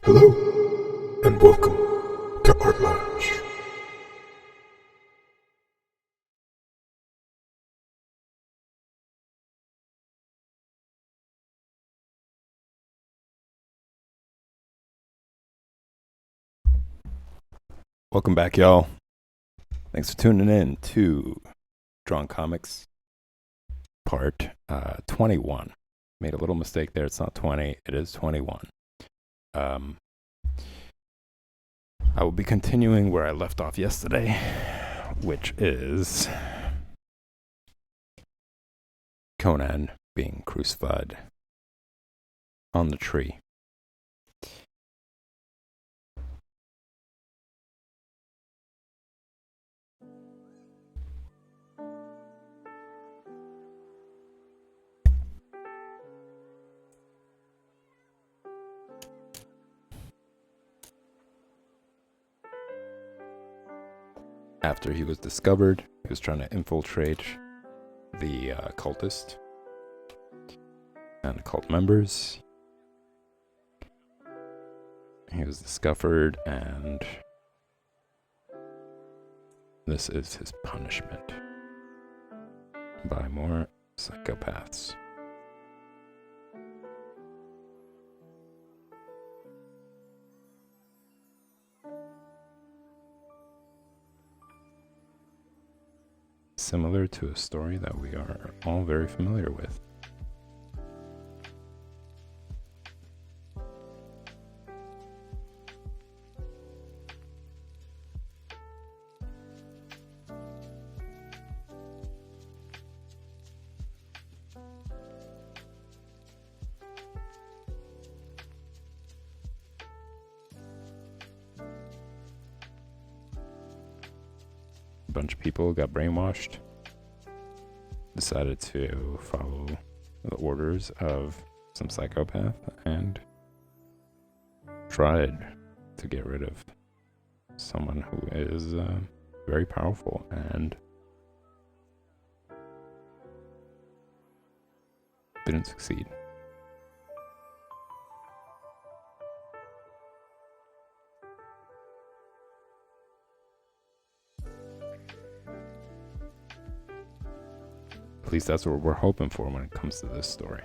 Hello, and welcome to Art Lounge. Welcome back, y'all. Thanks for tuning in to Drawn Comics Part 21. Made a little mistake there. It's not 20, it is 21. I will be continuing where I left off yesterday, which is Conan being crucified on the tree. After he was discovered, he was trying to infiltrate the cultist and cult members. He was discovered, and this is his punishment by more psychopaths. Similar to a story that we are all very familiar with. A bunch of people got brainwashed, decided to follow the orders of some psychopath, and tried to get rid of someone who is very powerful and didn't succeed. At least that's what we're hoping for when it comes to this story.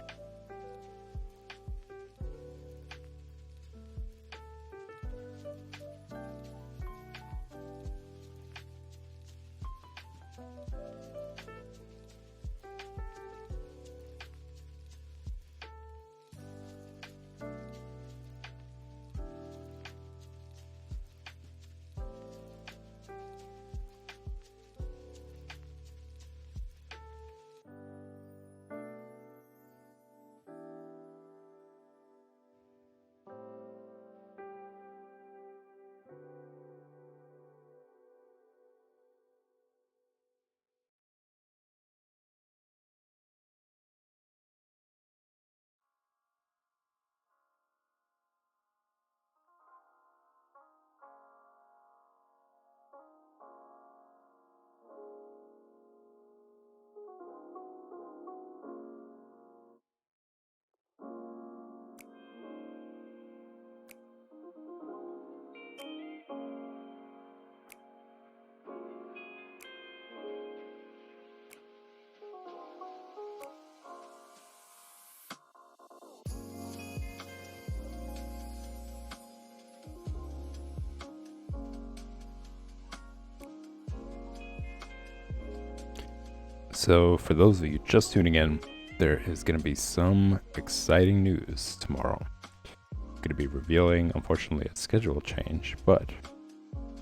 So, for those of you just tuning in, there is going to be some exciting news tomorrow. I'm going to be revealing, unfortunately, a schedule change, but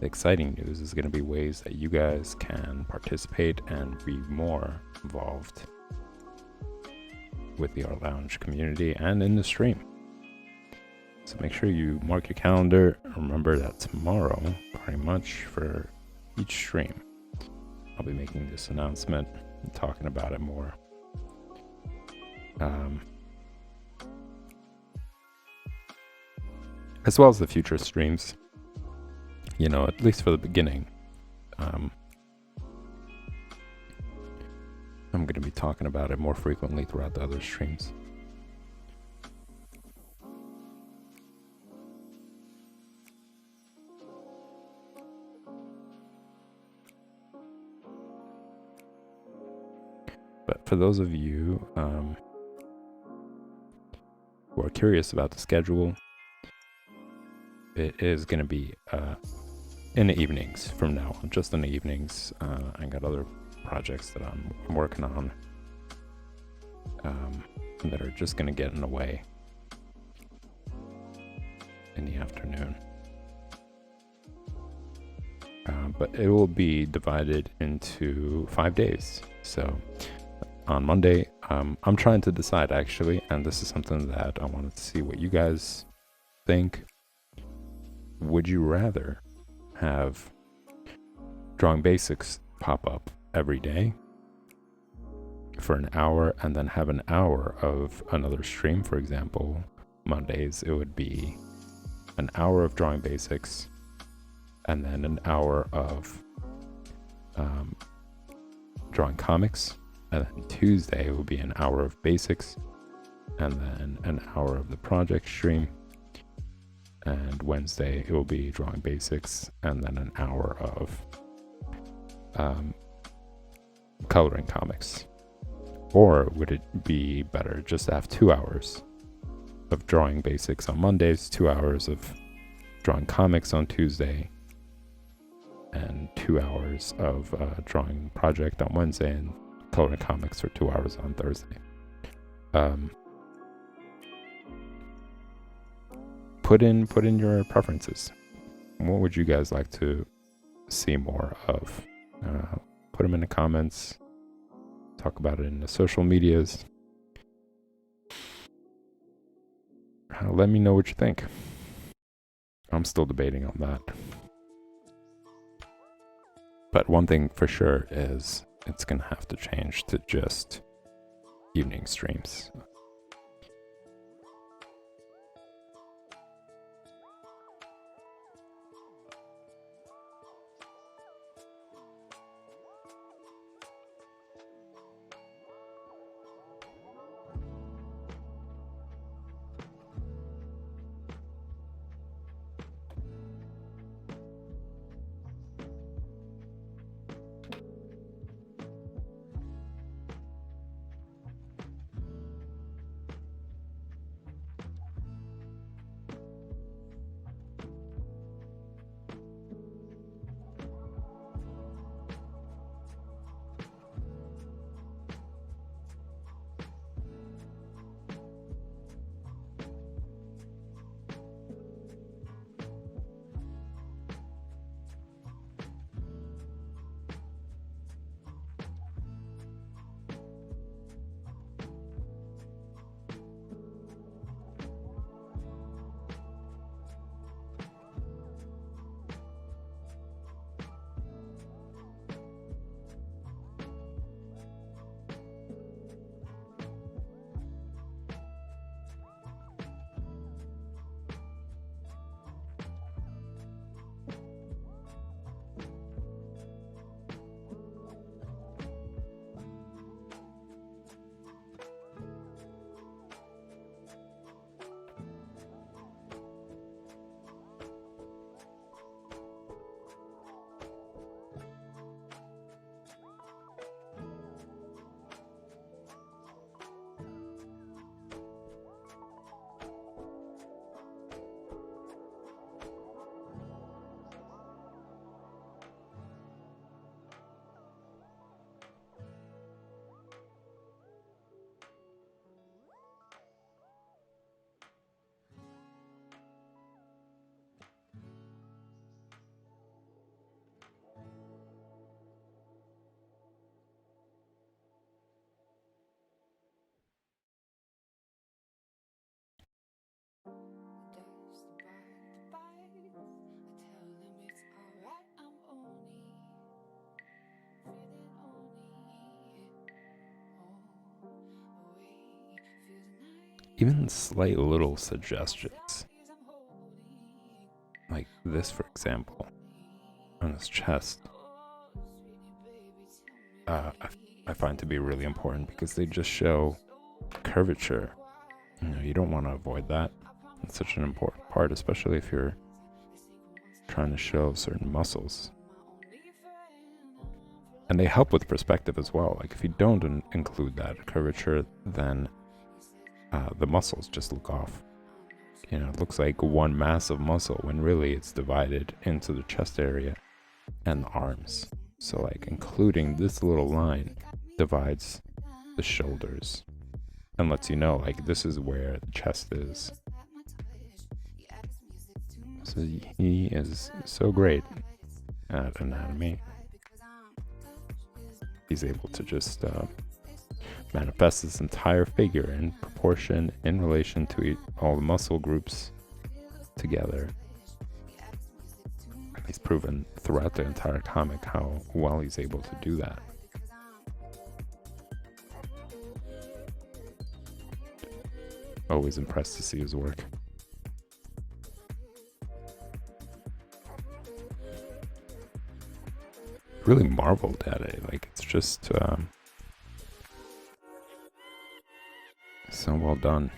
the exciting news is going to be ways that you guys can participate and be more involved with the Art Lounge community and in the stream. So make sure you mark your calendar. Remember that tomorrow, pretty much for each stream, I'll be making this announcement and talking about it more. As well as the future streams, you know, at least for the beginning. I'm going to be talking about it more frequently throughout the other streams. But for those of you who are curious about the schedule, it is going to be in the evenings from now on, just in the evenings. I got other projects that I'm working on that are just going to get in the way in the afternoon. But it will be divided into 5 days. So on Monday, I'm trying to decide actually, and this is something that I wanted to see what you guys think. Would you rather have Drawing Basics pop up every day for an hour and then have an hour of another stream? For example, Mondays, it would be an hour of Drawing Basics and then an hour of drawing comics. And then Tuesday it will be an hour of basics and then an hour of the project stream. And Wednesday it will be drawing basics and then an hour of coloring comics. Or would it be better just to have 2 hours of drawing basics on Mondays, 2 hours of drawing comics on Tuesday, and 2 hours of drawing project on Wednesday, and coloring comics for 2 hours on Thursday? Put in your preferences. What would you guys like to see more of? Put them in the comments. Talk about it in the social medias. Let me know what you think. I'm still debating on that. But one thing for sure is it's going to have to change to just evening streams. Even slight little suggestions, like this, for example, on this chest, I find to be really important because they just show curvature. You know, you don't want to avoid that. It's such an important part, especially if you're trying to show certain muscles. And they help with perspective as well. Like if you don't include that curvature, then the muscles just look off. You know, it looks like one massive muscle when really it's divided into the chest area and the arms. So like including this little line divides the shoulders and lets you know like this is where the chest is. So he is so great at anatomy. He's able to just manifest this entire figure in proportion in relation to all the muscle groups together. And he's proven throughout the entire comic how well he's able to do that. Always impressed to see his work. Really marveled at it. Like it's just so well done.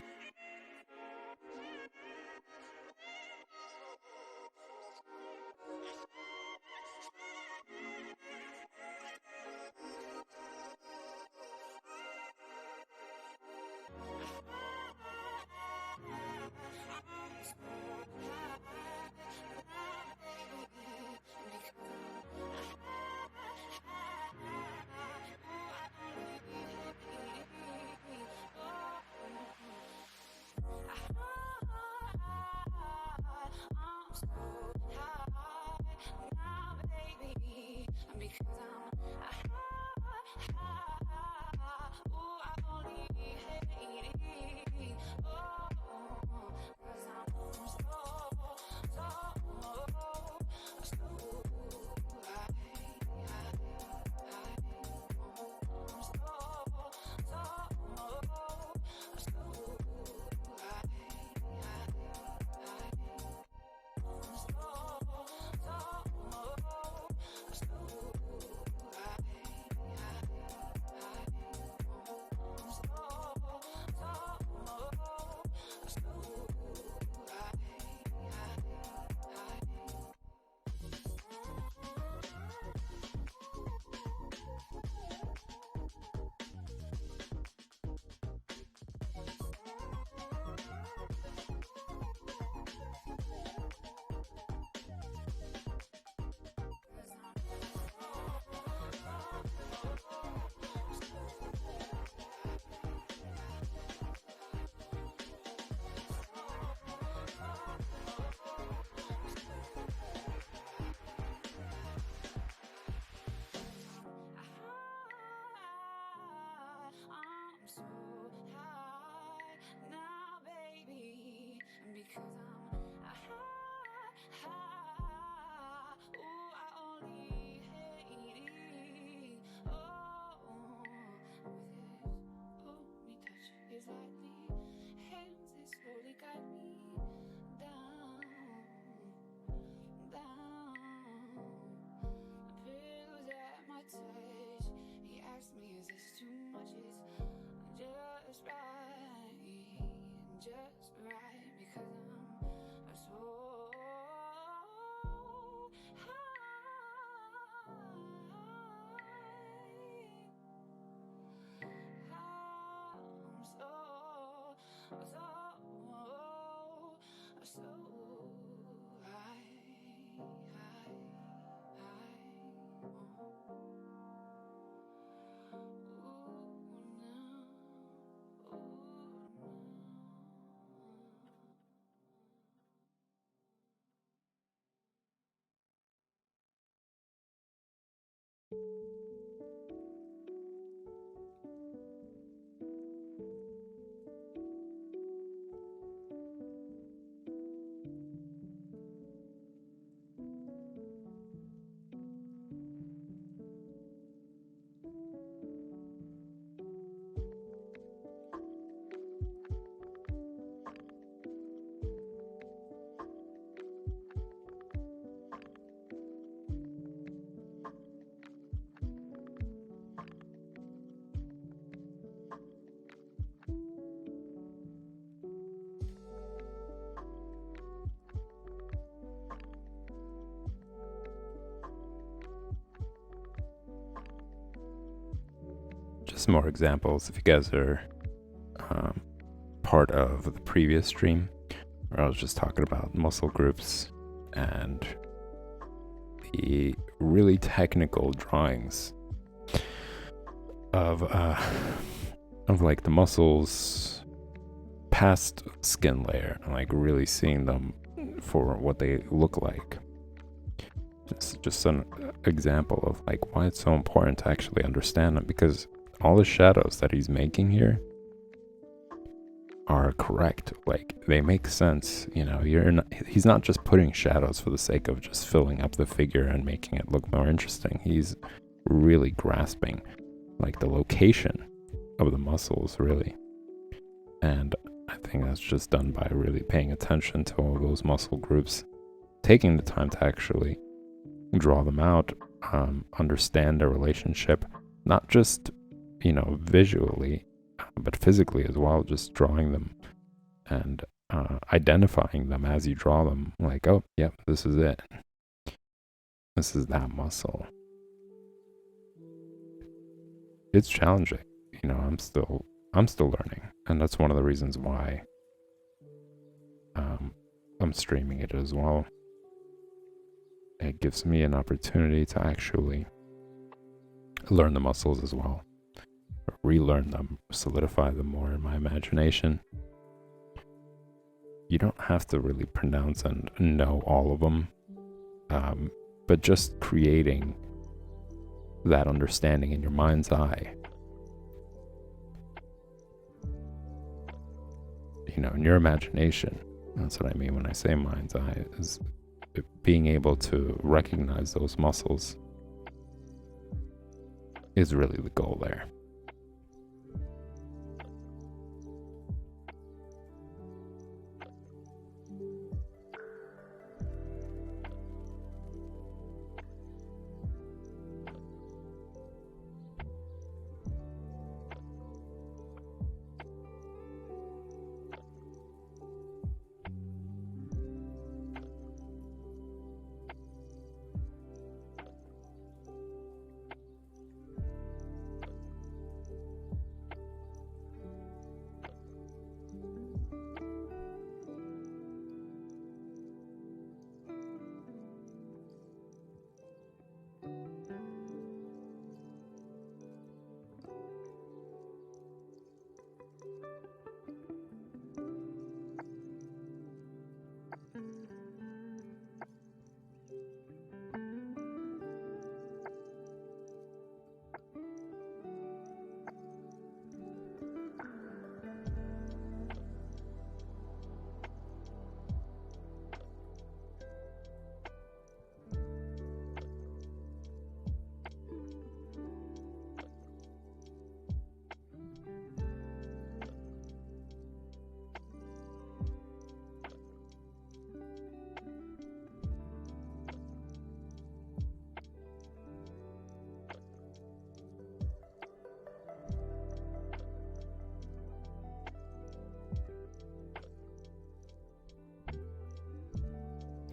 just more examples. If you guys are part of the previous stream where I was just talking about muscle groups and the really technical drawings of like the muscles past skin layer, and like really seeing them for what they look like. Just an example of like why it's so important to actually understand them, because all the shadows that he's making here are correct. Like, they make sense, you know. He's not just putting shadows for the sake of just filling up the figure and making it look more interesting. He's really grasping like the location of the muscles, really. And I think that's just done by really paying attention to all those muscle groups, taking the time to actually draw them out, understand their relationship, not just, you know, visually, but physically as well, just drawing them and identifying them as you draw them. Like, oh, yep, this is it. This is that muscle. It's challenging, you know. I'm still learning, and that's one of the reasons why I'm streaming it as well. It gives me an opportunity to actually learn the muscles as well, relearn them, solidify them more in my imagination. You don't have to really pronounce and know all of them, but just creating that understanding in your mind's eye, you know, in your imagination. That's what I mean when I say mind's eye, is being able to recognize those muscles is really the goal there.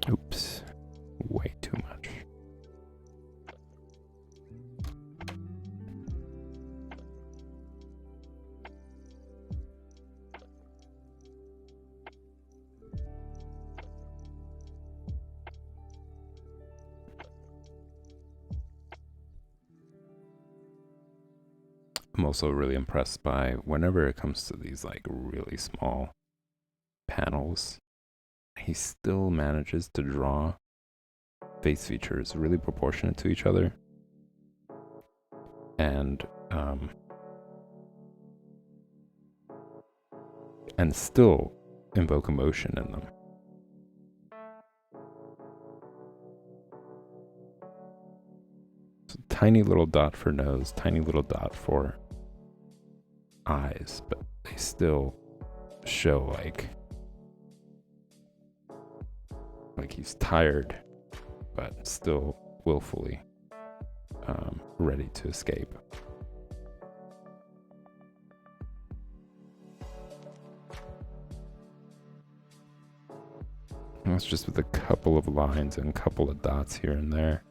Oops, way too much. I'm also really impressed by whenever it comes to these like really small panels, he still manages to draw face features really proportionate to each other, and still invoke emotion in them. So tiny little dot for nose, tiny little dot for eyes, but they still show like he's tired, but still willfully ready to escape. And that's just with a couple of lines and a couple of dots here and there.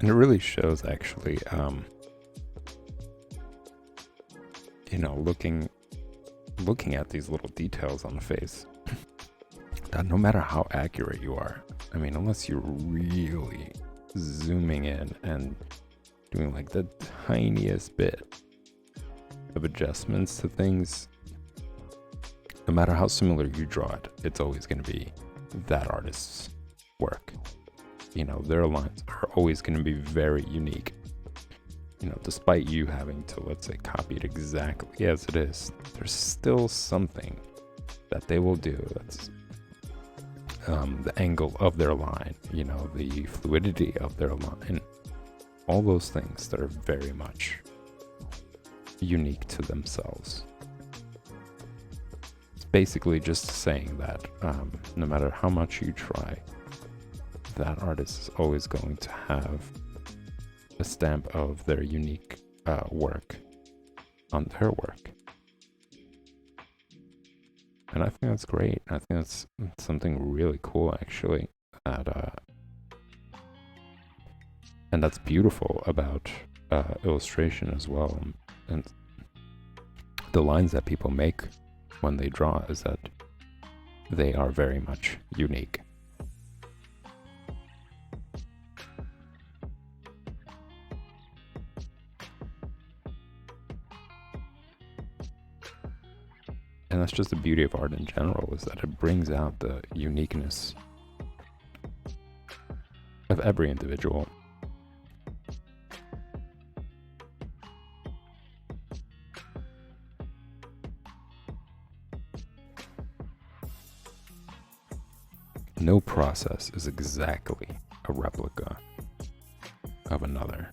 And it really shows, actually, looking at these little details on the face, that no matter how accurate you are, I mean, unless you're really zooming in and doing like the tiniest bit of adjustments to things, no matter how similar you draw it, it's always going to be that artist's work. Their lines are always going to be very unique. Despite you having to, let's say, copy it exactly as it is, there's still something that they will do that's the angle of their line, the fluidity of their line, all those things that are very much unique to themselves. It's basically just saying that no matter how much you try, that artist is always going to have a stamp of their unique work on their work. And I think that's great. I think that's something really cool, actually. And that's beautiful about illustration as well. And the lines that people make when they draw is that they are very much unique. And that's just the beauty of art in general, is that it brings out the uniqueness of every individual. No process is exactly a replica of another.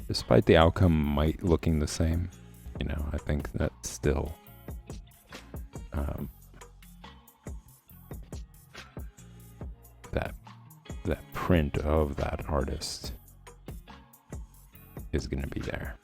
Despite the outcome might looking the same, I think that still that print of that artist is going to be there.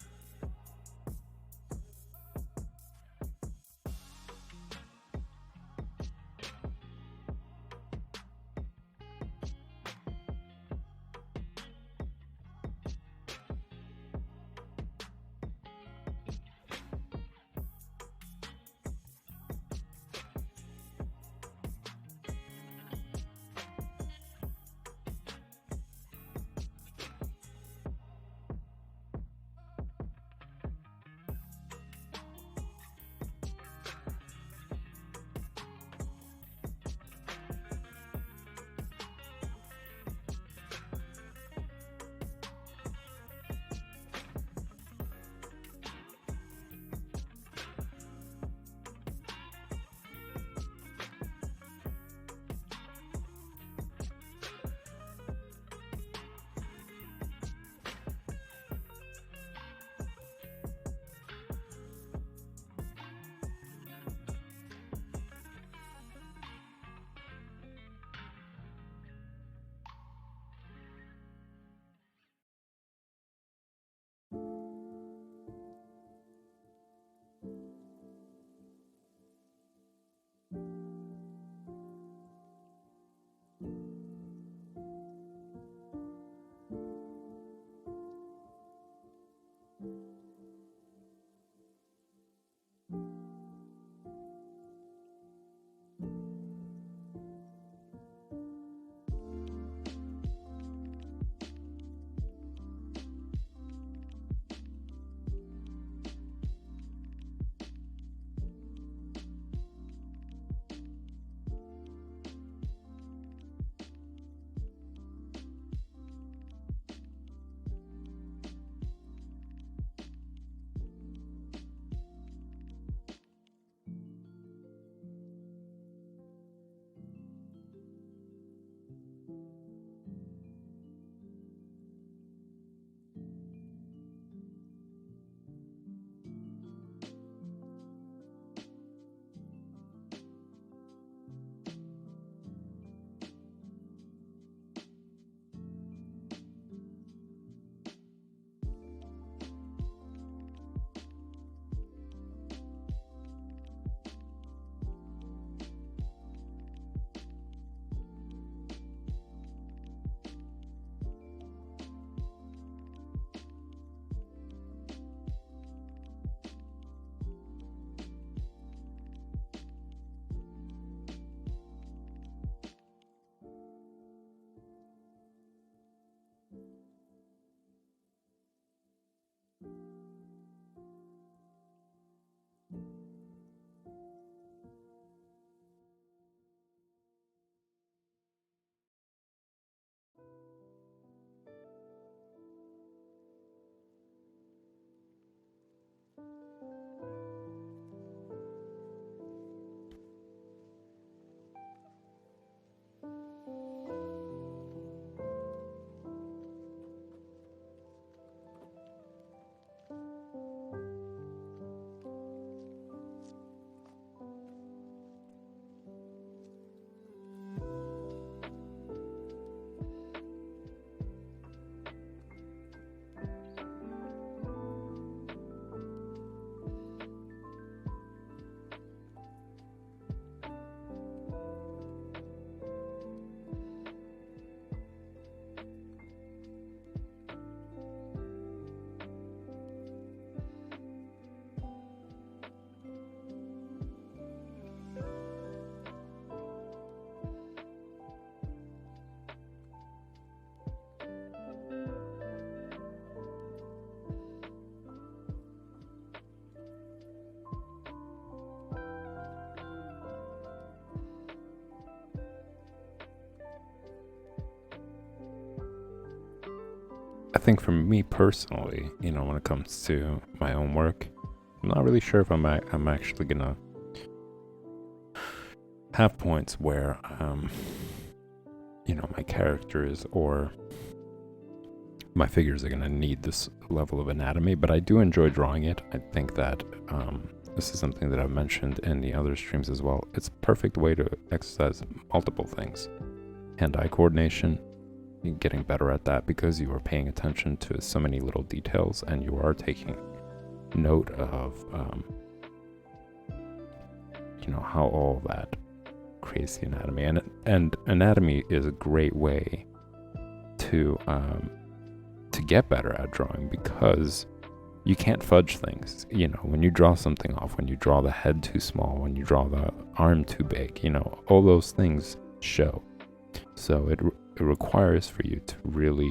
I think for me personally, when it comes to my own work, I'm not really sure if I'm actually gonna have points where, my characters or my figures are gonna need this level of anatomy, but I do enjoy drawing it. I think that this is something that I've mentioned in the other streams as well. It's a perfect way to exercise multiple things. Hand-eye coordination, you're getting better at that because you are paying attention to so many little details and you are taking note of, how all that creates the anatomy. And anatomy is a great way to get better at drawing because you can't fudge things. When you draw something off, when you draw the head too small, when you draw the arm too big, all those things show. So it requires for you to really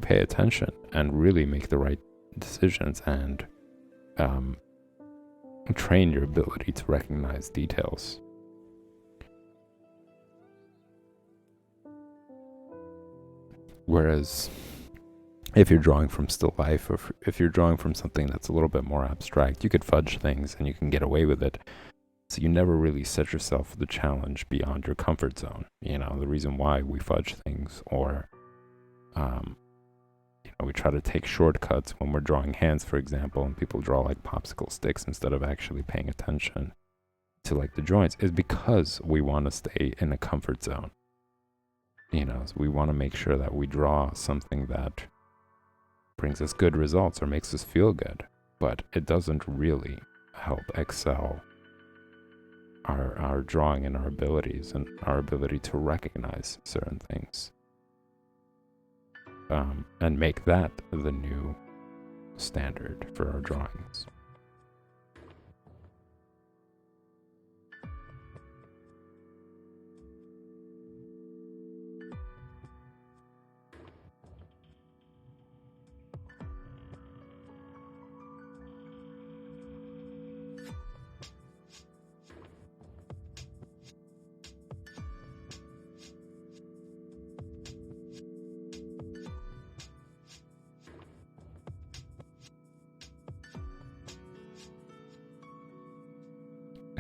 pay attention and really make the right decisions and train your ability to recognize details. Whereas if you're drawing from still life, or if you're drawing from something that's a little bit more abstract, you could fudge things and you can get away with it. So you never really set yourself the challenge beyond your comfort zone. The reason why we fudge things, or we try to take shortcuts when we're drawing hands, for example, and people draw like popsicle sticks instead of actually paying attention to like the joints, is because we want to stay in a comfort zone. So we want to make sure that we draw something that brings us good results or makes us feel good, but it doesn't really help excel our drawing and our abilities and our ability to recognize certain things. And make that the new standard for our drawings.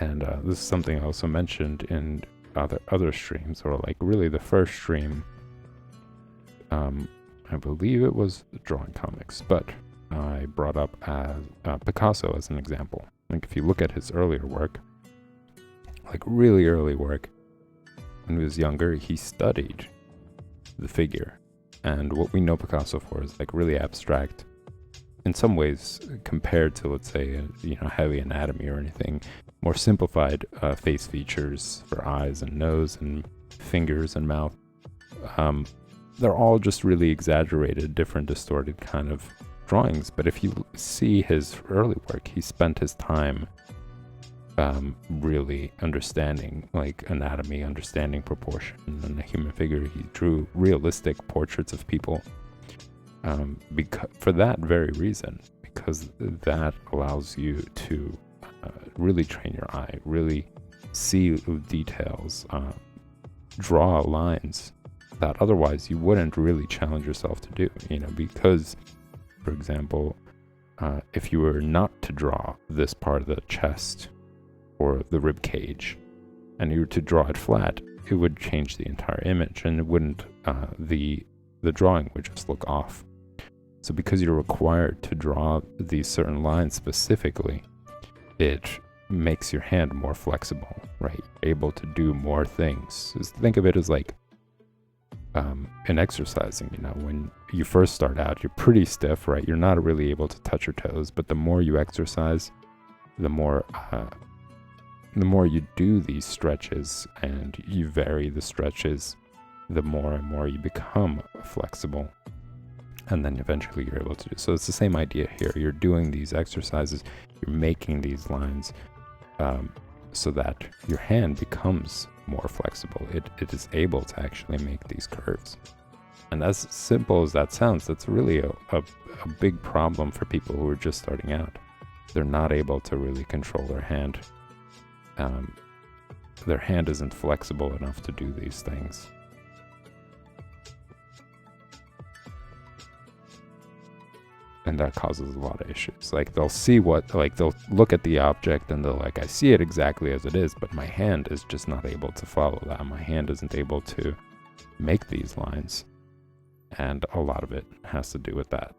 And this is something I also mentioned in other streams, or like really the first stream. I believe it was drawing comics, but I brought up Picasso as an example. Like if you look at his earlier work, like really early work, when he was younger, he studied the figure. And what we know Picasso for is like really abstract, in some ways, compared to, let's say, heavy anatomy or anything, more simplified face features for eyes and nose and fingers and mouth. They're all just really exaggerated, different, distorted kind of drawings. But if you see his early work, he spent his time really understanding like anatomy, understanding proportion in a human figure. He drew realistic portraits of people for that very reason, because that allows you to really train your eye, really see details, draw lines that otherwise you wouldn't really challenge yourself to do, because, for example, if you were not to draw this part of the chest or the rib cage, and you were to draw it flat, it would change the entire image, and it wouldn't, the drawing would just look off. So because you're required to draw these certain lines specifically, it makes your hand more flexible, right? Able to do more things. Just think of it as like in exercising, when you first start out, you're pretty stiff, right? You're not really able to touch your toes, but the more you exercise, the more you do these stretches and you vary the stretches, the more and more you become flexible. And then eventually you're able to do. So it's the same idea here. You're doing these exercises, you're making these lines so that your hand becomes more flexible. It is able to actually make these curves. And as simple as that sounds, that's really a big problem for people who are just starting out. They're not able to really control their hand. Their hand isn't flexible enough to do these things. And that causes a lot of issues. Like they'll see they'll look at the object and they're like, I see it exactly as it is, but my hand is just not able to follow that. My hand isn't able to make these lines. And a lot of it has to do with that.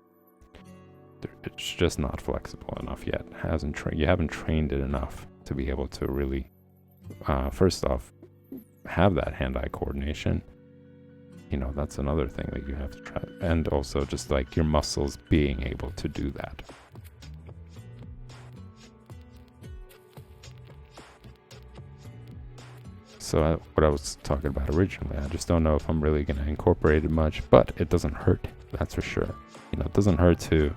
It's just not flexible enough yet. You haven't trained it enough to be able to really, first off, have that hand-eye coordination. You know, that's another thing that you have to try. And also just like your muscles being able to do that. So what I was talking about originally, I just don't know if I'm really going to incorporate it much, but it doesn't hurt. That's for sure. You know, it doesn't hurt to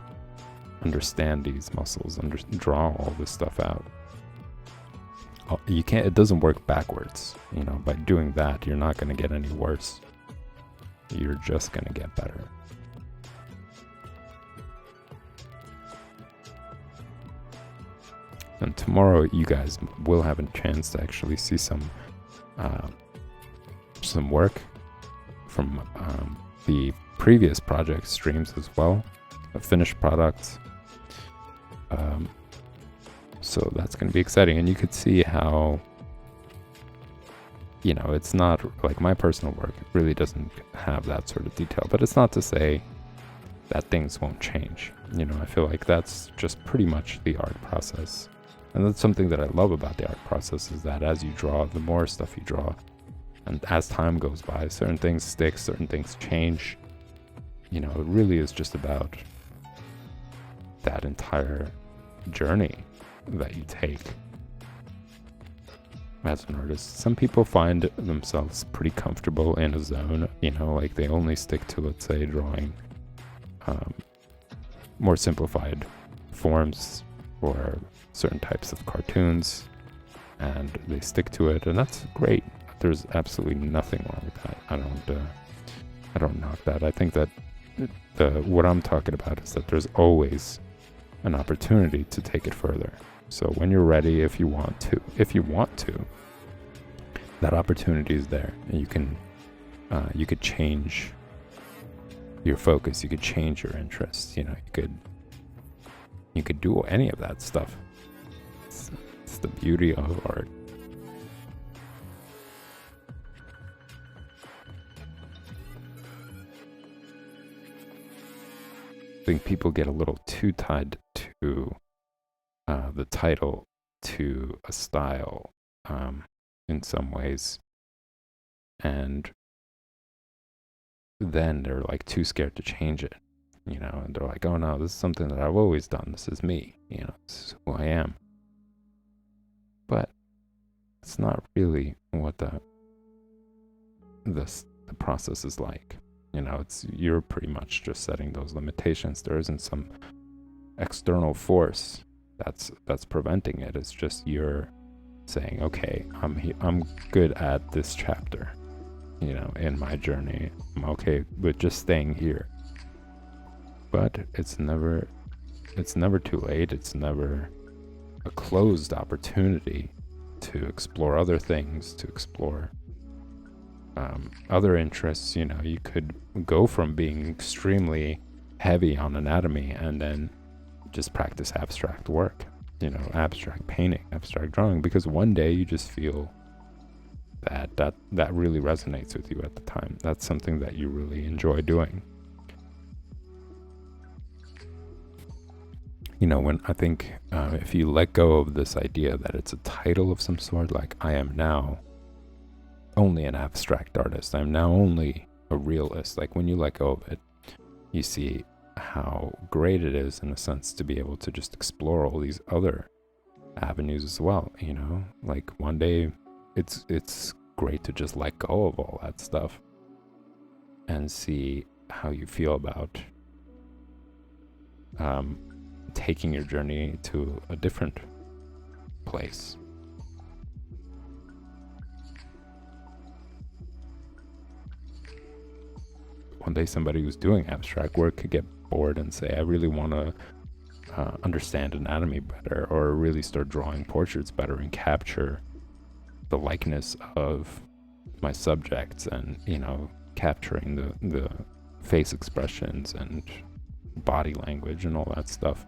understand these muscles, draw all this stuff out. It doesn't work backwards. You know, by doing that, you're not going to get any worse. You're just going to get better. And tomorrow you guys will have a chance to actually see some work from the previous project streams as well, a finished product. So that's going to be exciting, and you could see how, you know, it's not like my personal work. It really doesn't have that sort of detail, but it's not to say that things won't change. You know, I feel like that's just pretty much the art process. And that's something that I love about the art process, is that as you draw, the more stuff you draw, and as time goes by, certain things stick, certain things change. You know, it really is just about that entire journey that you take as an artist. Some people find themselves pretty comfortable in a zone, you know, like they only stick to, let's say, drawing more simplified forms or certain types of cartoons, and they stick to it, and that's great. There's absolutely nothing wrong with that. I don't knock that. I think that what I'm talking about is that there's always an opportunity to take it further. So when you're ready, if you want to, that opportunity is there, and you could change your focus, you could change your interests. You know, you could do any of that stuff. It's the beauty of art. I think people get a little too tied to the title to a style in some ways, and then they're like too scared to change it, you know, and they're like, oh no, this is something that I've always done, this is me, you know, this is who I am. But it's not really what the process is like. You know, you're pretty much just setting those limitations. There isn't some external force that's preventing it. It's just you're saying, okay, I'm good at this chapter, you know, in my journey. I'm okay with just staying here. But it's never too late. It's never a closed opportunity to explore other things, to explore other interests. You know, you could go from being extremely heavy on anatomy and then just practice abstract work, you know, abstract painting, abstract drawing, because one day you just feel that really resonates with you at the time. That's something that you really enjoy doing. You know, when I think if you let go of this idea that it's a title of some sort, like I am now only an abstract artist, I'm now only a realist, like when you let go of it, you see how great it is in a sense to be able to just explore all these other avenues as well. You know, like one day it's great to just let go of all that stuff and see how you feel about taking your journey to a different place. One day somebody who's doing abstract work could get bored and say, I really want to understand anatomy better, or really start drawing portraits better and capture the likeness of my subjects, and, you know, capturing the face expressions and body language and all that stuff.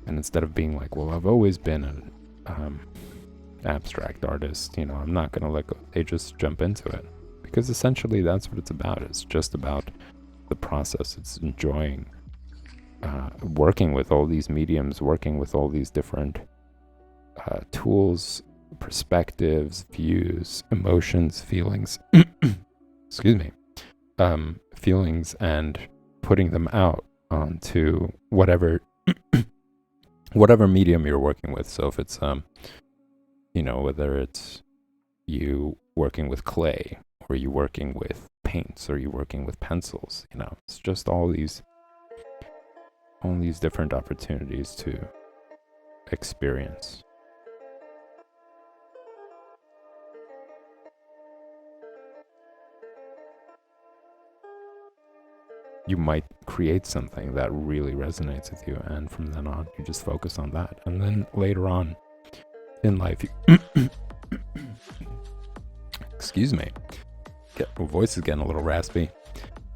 And instead of being like, well, I've always been an abstract artist, you know, I'm not gonna let go, they just jump into it, because essentially that's what it's about. It's just about the process. It's enjoying working with all these mediums, working with all these different tools, perspectives, views, emotions, feelings, excuse me, feelings, and putting them out onto whatever whatever medium you're working with. So if it's you know, whether it's you working with clay, or you working with paints, or you working with pencils, you know, it's just all these different opportunities to experience. You might create something that really resonates with you, and from then on, you just focus on that. And then later on in life, excuse me, my voice is getting a little raspy.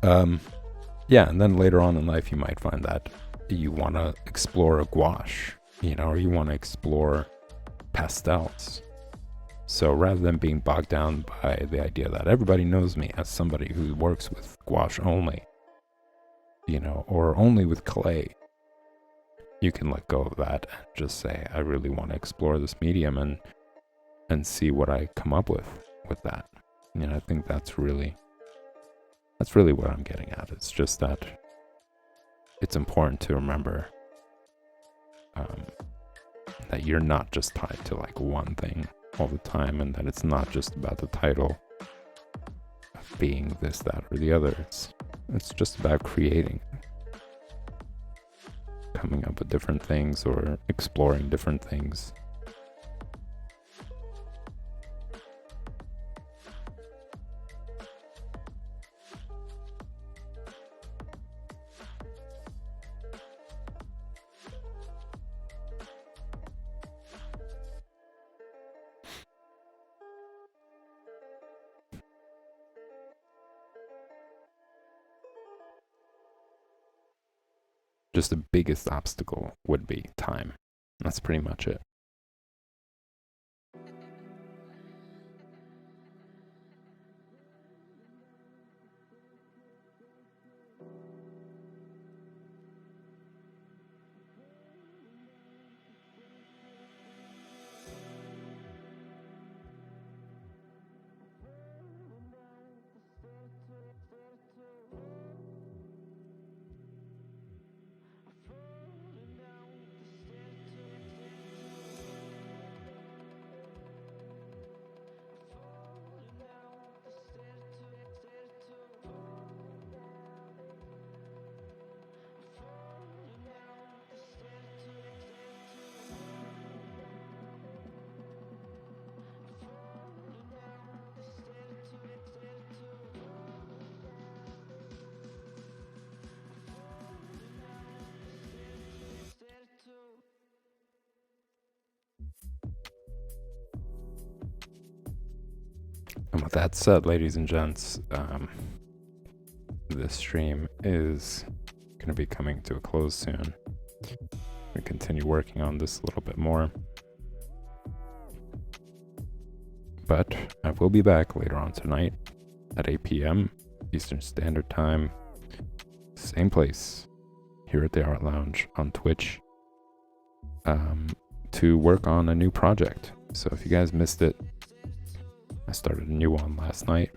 Yeah, and then later on in life, you might find that you want to explore a gouache, you know, or you want to explore pastels. So rather than being bogged down by the idea that everybody knows me as somebody who works with gouache only, you know, or only with clay, you can let go of that and just say, I really want to explore this medium and see what I come up with that. And I think that's really what I'm getting at. It's just that it's important to remember that you're not just tied to like one thing all the time, and that it's not just about the title of being this, that, or the other. It's just about creating, coming up with different things, or exploring different things. Just the biggest obstacle would be time. That's pretty much it. And with that said, ladies and gents, this stream is going to be coming to a close soon. We continue working on this a little bit more, but I will be back later on tonight at 8 p.m. Eastern Standard Time, same place, here at the Art Lounge on Twitch, to work on a new project. So if you guys missed it, I started a new one last night.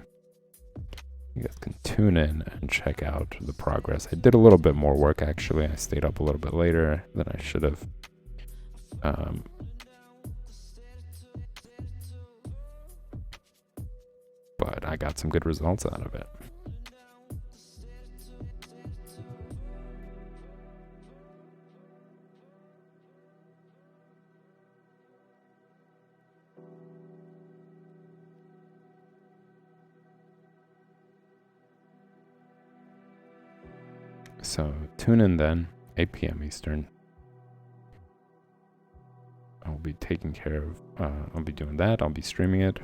You guys can tune in and check out the progress. I did a little bit more work, actually. I stayed up a little bit later than I should have. But I got some good results out of it. So tune in then, 8 p.m. Eastern. I'll be taking care of, I'll be doing that, I'll be streaming it.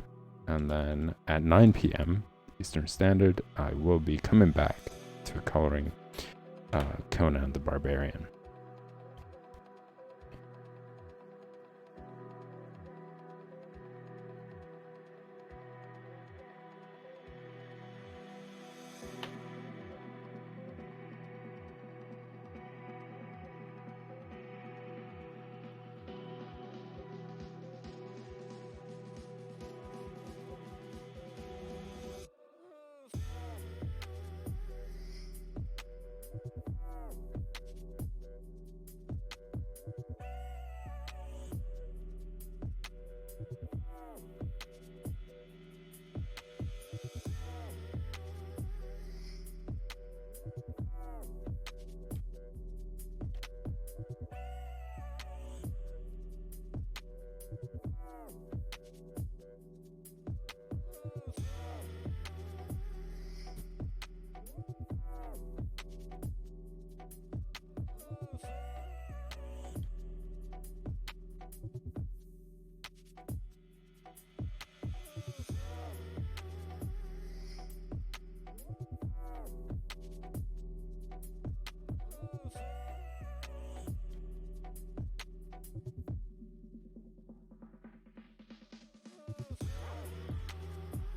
And then at 9 p.m. Eastern Standard, I will be coming back to coloring Conan the Barbarian.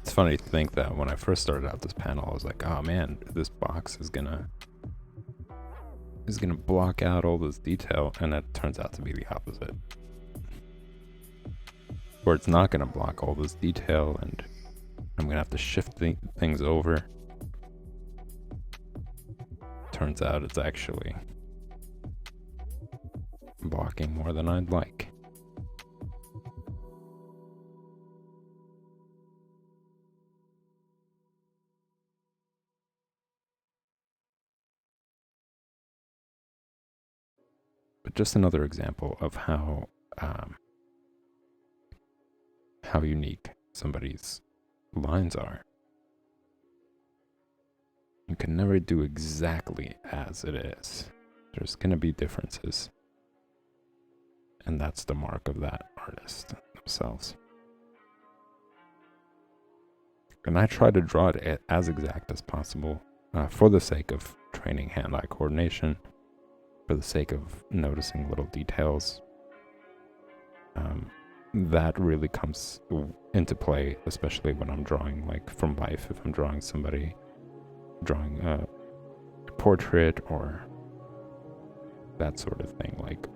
It's funny to think that when I first started out this panel, I was like, oh man, this box is gonna block out all this detail, and it turns out to be the opposite. Where it's not gonna block all this detail, and I'm gonna have to shift things over. Turns out it's actually blocking more than I'd like. But just another example of how unique somebody's lines are. You can never do exactly as it is. There's going to be differences. And that's the mark of that artist themselves. And I try to draw it as exact as possible for the sake of training hand-eye coordination, for the sake of noticing little details. That really comes into play, especially when I'm drawing like from life. If I'm drawing somebody, drawing a portrait or that sort of thing, like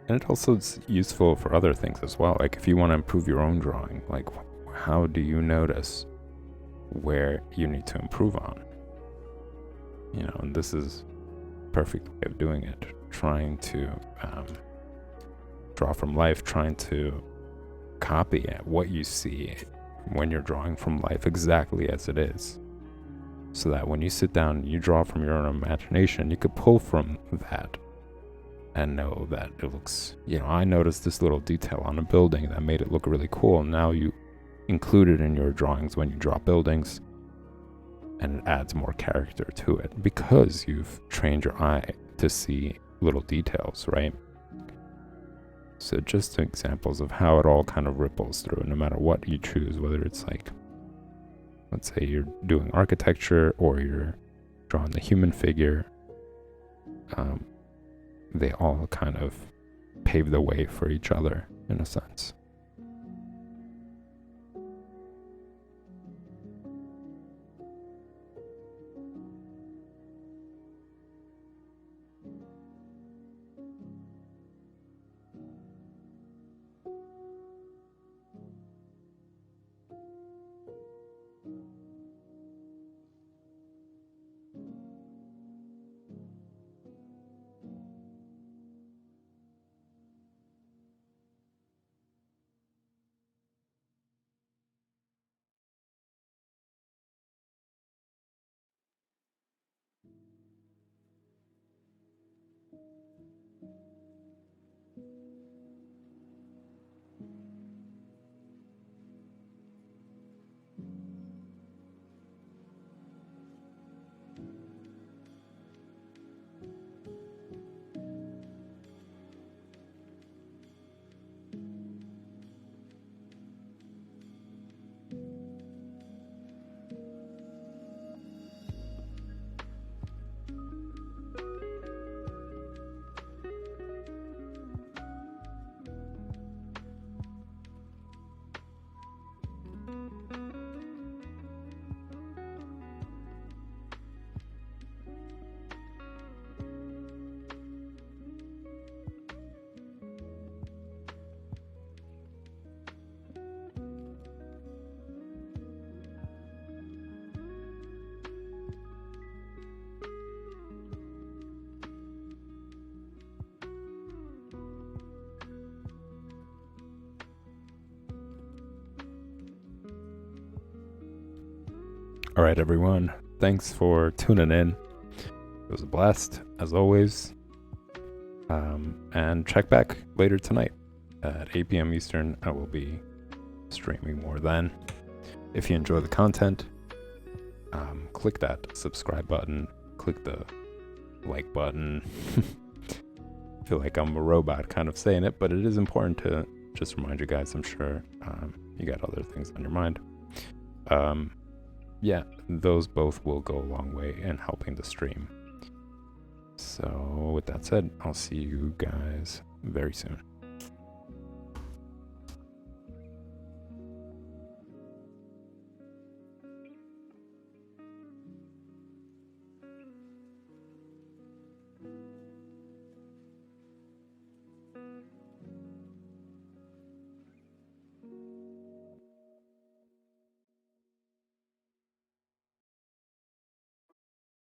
and it also is useful for other things as well. Like if you want to improve your own drawing, like how do you notice where you need to improve on? You know, and this is a perfect way of doing it. Trying to draw from life, trying to copy what you see when you're drawing from life exactly as it is. So that when you sit down and you draw from your own imagination, you could pull from that and know that it looks, you know, I noticed this little detail on a building that made it look really cool. And now you include it in your drawings when you draw buildings, and it adds more character to it because you've trained your eye to see little details, right? So just examples of how it all kind of ripples through, no matter what you choose, whether it's like, let's say you're doing architecture or you're drawing the human figure, they all kind of pave the way for each other in a sense. All right, everyone. Thanks for tuning in. It was a blast, as always. And check back later tonight at 8 p.m. Eastern. I will be streaming more then. If you enjoy the content, click that subscribe button. Click the like button. I feel like I'm a robot kind of saying it, but it is important to just remind you guys. I'm sure you got other things on your mind. Yeah, those both will go a long way in helping the stream. So with that said, I'll see you guys very soon.